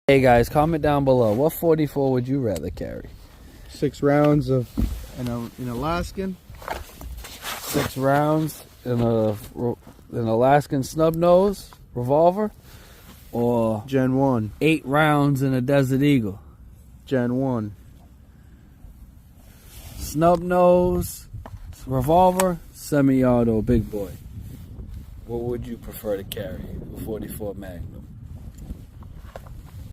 Hey guys, comment down below. What 44 would you rather carry? 6 rounds of an Alaskan. 6 rounds in an Alaskan snub nose revolver, or Gen 1. 8 rounds in a Desert Eagle? Gen 1. Snub nose revolver, semi-auto big boy. What would you prefer to carry? A 44 Magnum.